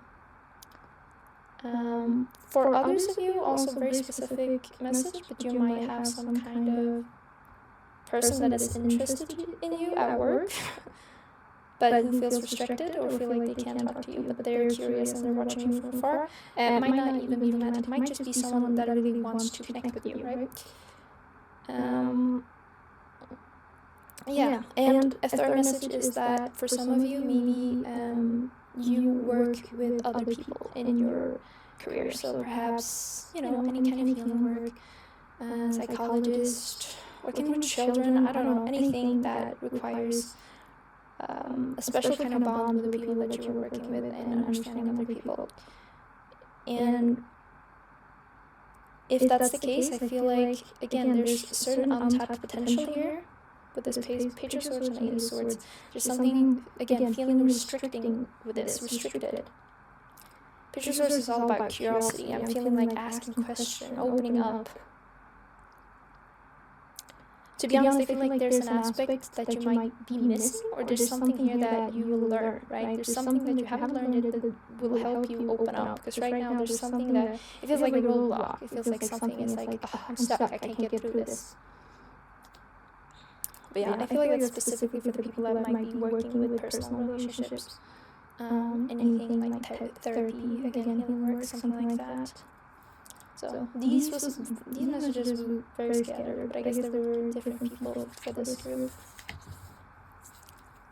For others of you, also very specific message, but you might have some kind of person that is interested in you at work, but who feels restricted or feel like they can't talk to you, but they're curious and they're watching you from afar. It might not even be romantic, it might just be someone that really wants to connect with you, right? Yeah, and a third message is that for some of you, maybe you work with other people in your career. So perhaps, any kind of healing work, psychologist, working with children, I don't know, anything that requires a special kind of bond with the people that you're working with and understanding other people. And if that's the case, I feel like, again, there's a certain untapped potential here with this Page of Swords and Eight of Swords. There's something, again, feeling restricting with this, restricted. Page of Swords is all about curiosity. I'm feeling like asking questions, opening up. To be honest, I feel like there's an aspect that you might be missing, or there's something here that you will learn, right? There's something that you haven't learned that will help you open up. Because right now there's something that, it feels like a roadblock. It feels like something is like, I'm stuck, I can't get through this. But yeah, I feel like that's specifically for the people that might be working with personal relationships. Anything like therapy, again, healing work, something like that. So these messages were very scattered, but I guess there were different people for this group.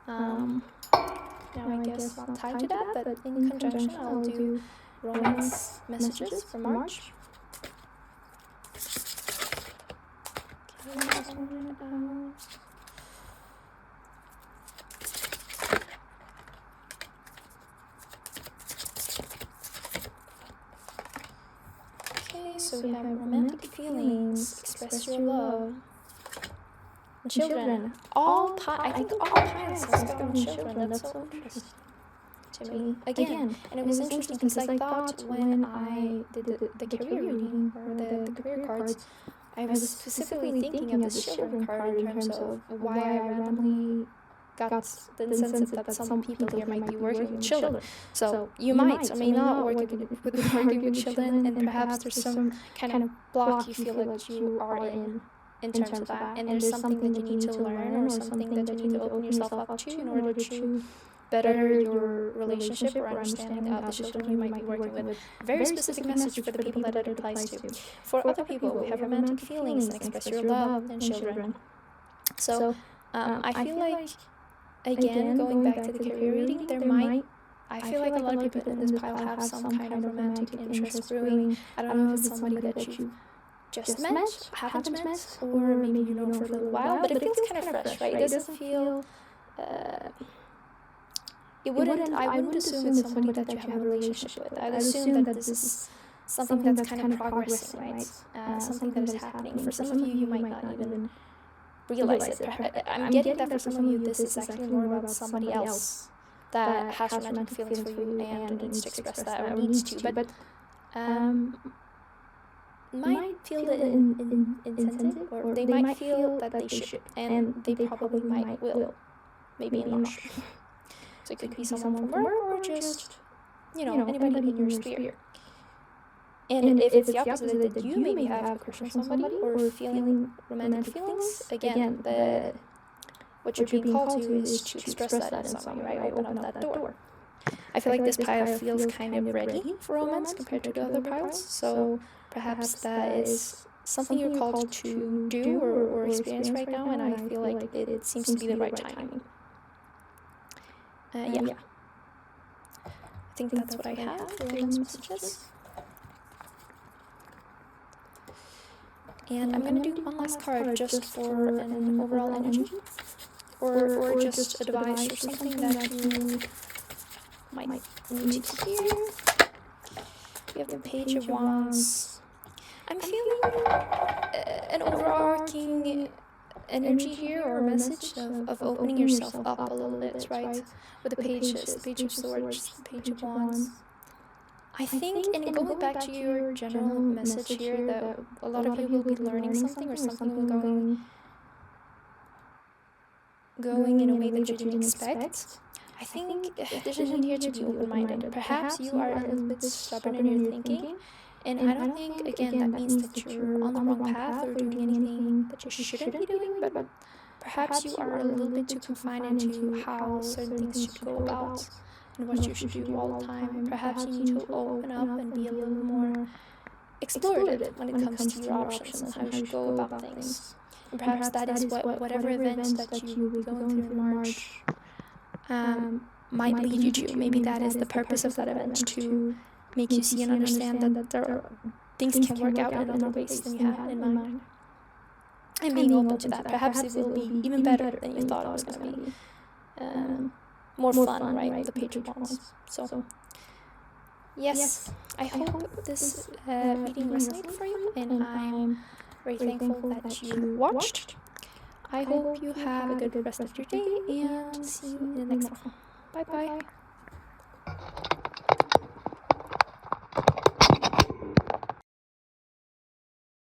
Now I guess not tied to that, but in conjunction I'll do romance messages for March. Okay, just one minute out. So we have romantic feelings, express your love, children. I think all piles has got on children. That's so interesting to me. Again, and it was interesting because I thought when I did the career reading or the career cards, I was specifically thinking of this children card in terms of why I randomly got the incentive that some people here might be working with children. So you might or may not work working with children, and perhaps there's some kind of block you feel like you are in terms of that, and there's something that you need to learn or something that you need to open yourself up to in order to better your relationship or understanding of the children you might be working with. Very specific message for the people that it applies to. For other people who have romantic feelings and express your love in children. So I feel like, again, going back to the career reading, I feel like a lot of people in this pile have some kind of romantic interest brewing. I don't know if it's somebody that you just met, haven't met, or maybe you know for a little while, but it feels kind of fresh, right? It doesn't feel... I wouldn't assume it's somebody that you have a relationship with. I'd assume that this is something that's kind of progressing, right? Something that is happening. For some of you, you might not even realize it. I'm getting that for some of you, this is actually more about somebody else that has romantic feelings for you and needs to express that, or needs to, but might feel the incentive, or they might feel that they should, and they probably might will, maybe not sure. So it could be someone from work, or just, anybody in your sphere. And if it's the opposite, that you maybe have a crush on somebody or feeling romantic feelings, again, what you're being called to is to express that in some way, right? Open up that door. I feel like this pile feels kind of ready for romance compared to the other piles, so perhaps that is something you're called to do or experience right now, and I feel like it seems to be the right timing. Yeah. I think that's what I have for romance messages. And I'm going to do one last card just for an overall energy, or just advice or something that you might need to hear. We have the Page of Wands. I'm feeling an overarching energy here, or message of opening yourself up a little bit, right? With the pages, the Page of Swords, the Page of Wands. I think, in going back to your general message here, that a lot of you will be learning something, or something will going in a way that you didn't expect. I think there's a need here to be open-minded. Perhaps you are a little bit stubborn in your thinking, and I don't think, again, that means that you're on the wrong path or doing anything that you shouldn't be doing, but perhaps you are a little bit too confined into how certain things should go about and what you should do all the time. Perhaps you need to open up and be a little more explorative when it comes to your options and how you should go about things. And perhaps that is whatever event that you will be going through in March might lead you to. Maybe that is the purpose of that event, to make you see and understand that things can work out in other ways than you had in mind. And being open to that. Perhaps it will be even better than you thought it was going to be. More fun, right? With the Page of Wands. So, yes, I hope this reading resonated for you, and I'm very thankful that you watched. I hope you have a good rest of your day, and see you in the next one. Bye bye.